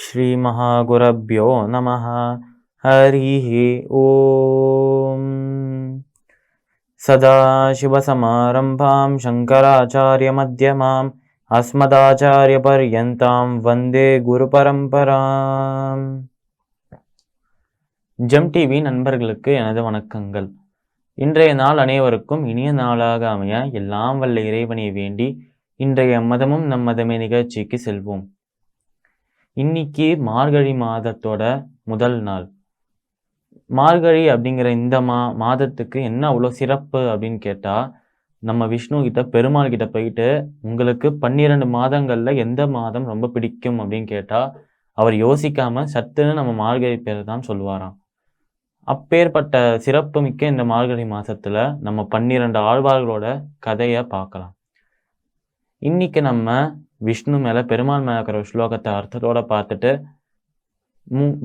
श्रीमहागुरभ्यो नमः। हरिः ओम्। सदाशिवसमारम्भां शङ्कराचार्यमध्यमाम् अस्मदाचार्यपर्यन्तां वन्दे குருபரம்பராம். ஜெம் டிவி நண்பர்களுக்கு எனது வணக்கங்கள். இன்றைய நாள் அனைவருக்கும் இனிய நாளாக அமைய எல்லாம் வல்ல இறைவனை வேண்டி இன்றைய மதமும் நம் மதமே நிகழ்ச்சிக்கு செல்வோம். இன்னைக்கு மார்கழி மாதத்தோட முதல் நாள். மார்கழி அப்படிங்கிற இந்த மாதத்துக்கு என்ன அவ்வளோ சிறப்பு அப்படின்னு கேட்டா, நம்ம விஷ்ணு கிட்ட பெருமாள் கிட்ட போயிட்டு உங்களுக்கு 12 மாதங்கள்ல எந்த மாதம் ரொம்ப பிடிக்கும் அப்படின்னு கேட்டா அவர் யோசிக்காம சட்டுன்னு நம்ம மார்கழி பேரை தான் சொல்லுவாராம். அப்பேற்பட்ட சிறப்பு மிக்க இந்த மார்கழி மாசத்துல நம்ம 12 ஆழ்வார்களோட கதையை பார்க்கலாம். இன்னைக்கு நம்ம விஷ்ணு மேல பெருமாள் மேல இருக்கிற ஸ்லோகத்தை அர்த்தத்தோட பார்த்துட்டு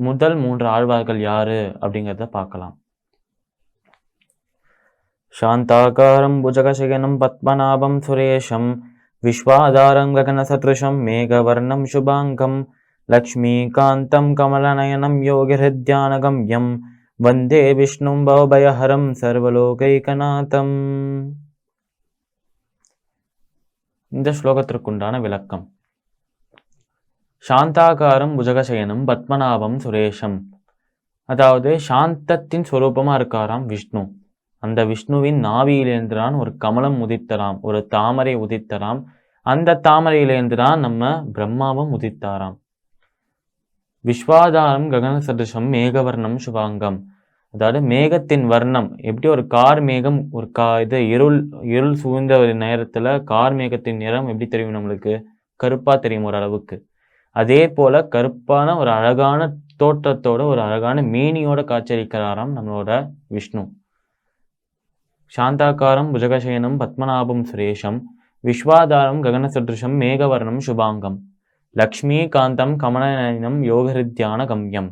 முதல் 3 ஆழ்வார்கள் யாரு அப்படிங்கிறத பார்க்கலாம். சாந்தாகாரம் புஜகசயனம் பத்மநாபம் சுரேஷம் விஸ்வாதாரம் ககன சத்ருஷம் மேகவர்ணம் சுபாங்கம் லக்ஷ்மீகாந்தம் கமலநயனம் யோகிஹிருத்யானகம்யம் வந்தே விஷ்ணும் பவபயஹரம் சர்வலோகைகநாதம். இந்த ஸ்லோகத்திற்குண்டான விளக்கம். சாந்தாகாரம் புஜகசயனம் பத்மநாபம் சுரேஷம், அதாவது சாந்தத்தின் சொரூபமா இருக்காராம் விஷ்ணு. அந்த விஷ்ணுவின் நாவியிலேருந்துதான் ஒரு கமலம் உதித்தராம், ஒரு தாமரை உதித்தராம். அந்த தாமரையிலேருந்துதான் நம்ம பிரம்மாவும் உதித்தாராம். விஸ்வாதாரம் ககன சதுஷம் மேகவர்ணம் சுபாங்கம், அதாவது மேகத்தின் வர்ணம் எப்படி ஒரு கார் மேகம் ஒரு இருள் சூழ்ந்த ஒரு நேரத்துல கார் மேகத்தின் நிறம் எப்படி தெரியும் நம்மளுக்கு? கருப்பா தெரியும் ஒரு அளவுக்கு. அதே போல கருப்பான ஒரு அழகான தோற்றத்தோட ஒரு அழகான மேனியோட காட்சியளிக்கிறாராம் நம்மளோட விஷ்ணு. சாந்தாகாரம் புஜகசயனம் பத்மநாபம் சுரேஷம் விஸ்வாதாரம் ககன சதுஷம் மேகவர்ணம் சுபாங்கம் லக்ஷ்மீகாந்தம் கமலநயனம் யோகஹிருத்யான கம்யம்.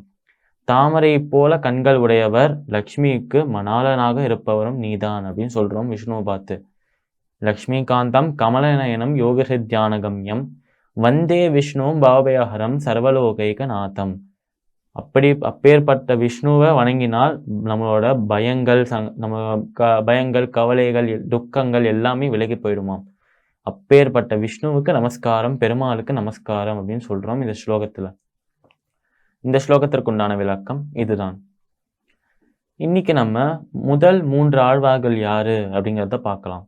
தாமரை போல கண்கள் உடையவர், லக்ஷ்மிக்கு மணாளனாக இருப்பவரும் நீதான் அப்படின்னு சொல்றோம் விஷ்ணுவை பார்த்து. லக்ஷ்மிகாந்தம் கமலநயனம் யோகஹிருத்யான கம்யம் வந்தே விஷ்ணுவும் பாவபயஹரம் சர்வலோகைகநாதம். அப்பேற்பட்ட விஷ்ணுவை வணங்கினால் நம்மளோட பயங்கள் கவலைகள் துக்கங்கள் எல்லாமே விலகி போயிடுமாம். அப்பேற்பட்ட விஷ்ணுவுக்கு நமஸ்காரம், பெருமாளுக்கு நமஸ்காரம் அப்படின்னு சொல்றோம் இந்த ஸ்லோகத்துல. இந்த ஸ்லோகத்திற்குண்டான விளக்கம் இதுதான். இன்னைக்கு நம்ம முதல் 3 ஆழ்வார்கள் யாரு அப்படிங்கிறத பார்க்கலாம்.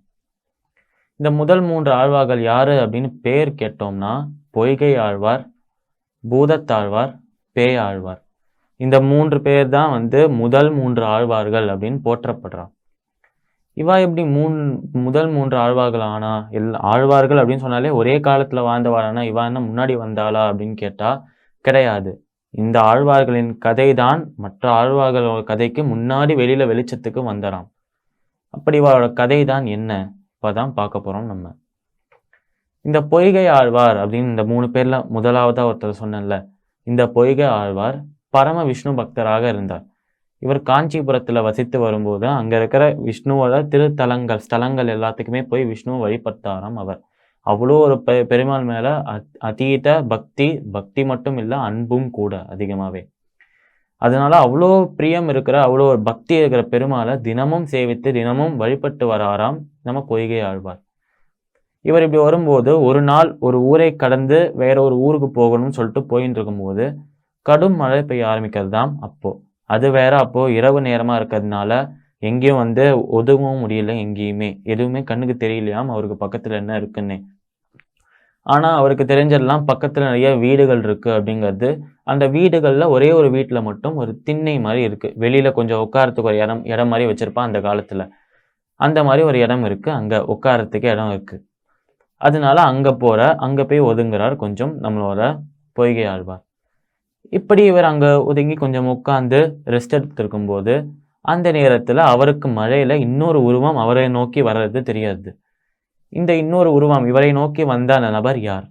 இந்த முதல் 3 ஆழ்வார்கள் யாரு அப்படின்னு பேர் கேட்டோம்னா பொய்கை ஆழ்வார், பூதத்தாழ்வார், பேயாழ்வார். இந்த 3 பேர் தான் முதல் 3 ஆழ்வார்கள் அப்படின்னு போற்றப்படுறான். இவா எப்படி முதல் 3 ஆழ்வார்கள் ஆனா? ஆழ்வார்கள் அப்படின்னு சொன்னாலே ஒரே காலத்துல வாழ்ந்தவாளானா இவா என்ன முன்னாடி வந்தாளா அப்படின்னு கேட்டா கிடையாது. இந்த ஆழ்வார்களின் கதை தான் மற்ற ஆழ்வார்களோட கதைக்கு முன்னாடி வெளிச்சத்துக்கு வந்துறான். அப்படி இவரோட கதை தான் என்ன இப்பதான் பார்க்க போறோம் நம்ம. இந்த பொய்கை ஆழ்வார் அப்படின்னு இந்த 3 பேர்ல முதலாவதா ஒருத்தர் சொன்னேன்ல, இந்த பொய்கை ஆழ்வார் பரம விஷ்ணு பக்தராக இருந்தார். இவர் காஞ்சிபுரத்துல வசித்து வரும்போது அங்க இருக்கிற விஷ்ணுவோட ஸ்தலங்கள் எல்லாத்துக்குமே போய் விஷ்ணுவை வழிபட்டாராம் அவர். அவ்வளோ ஒரு பெருமாள் மேல அதீத பக்தி மட்டும் இல்லை, அன்பும் கூட அதிகமாவே. அதனால அவ்வளோ பிரியம் இருக்கிற, அவ்வளோ ஒரு பக்தி இருக்கிற பெருமாளை தினமும் சேவித்து தினமும் வழிபட்டு வராராம் நம்ம பொய்கை ஆழ்வார். இவர் இப்படி வரும்போது ஒரு நாள் ஒரு ஊரை கடந்து வேற ஒரு ஊருக்கு போகணும்னு சொல்லிட்டு போயிட்டு இருக்கும்போது கடும் மழை பெய்ய ஆரம்பிக்கிறதாம். அது வேற அப்போ இரவு நேரமா இருக்கிறதுனால எங்கேயும் ஒதுங்கவும் முடியல, எங்கேயுமே எதுவுமே கண்ணுக்கு தெரியலையாம் அவருக்கு பக்கத்துல என்ன இருக்குன்னு. ஆனா அவருக்கு தெரிஞ்சதெல்லாம் பக்கத்துல நிறைய வீடுகள் இருக்கு அப்படிங்கிறது. அந்த வீடுகள்ல ஒரே ஒரு வீட்டுல மட்டும் ஒரு திண்ணை மாதிரி இருக்கு. வெளியில கொஞ்சம் உட்காரத்துக்கு ஒரு இடம் மாதிரி வச்சிருப்பான் அந்த காலத்துல. அந்த மாதிரி ஒரு இடம் இருக்கு, அங்க உட்காரத்துக்கு இடம் இருக்கு. அதனால அங்க போய் ஒதுங்குறார் கொஞ்சம் நம்மளோட பொய்கை ஆழ்வார். இப்படி இவர் அங்க ஒதுங்கி கொஞ்சம் உட்கார்ந்து ரெஸ்ட் எடுத்துருக்கும் போது அந்த நேரத்துல அவருக்கு மழையில இன்னொரு உருவம் அவரை நோக்கி வர்றது தெரியாது. இந்த இன்னொரு உருவம் இவரை நோக்கி வந்த அந்த நபர் யார்?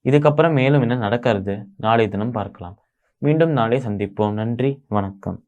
இதுக்கப்புறம் மேலும் என்ன நடக்கிறது நாளை தினம் பார்க்கலாம். மீண்டும் நாளை சந்திப்போம். நன்றி, வணக்கம்.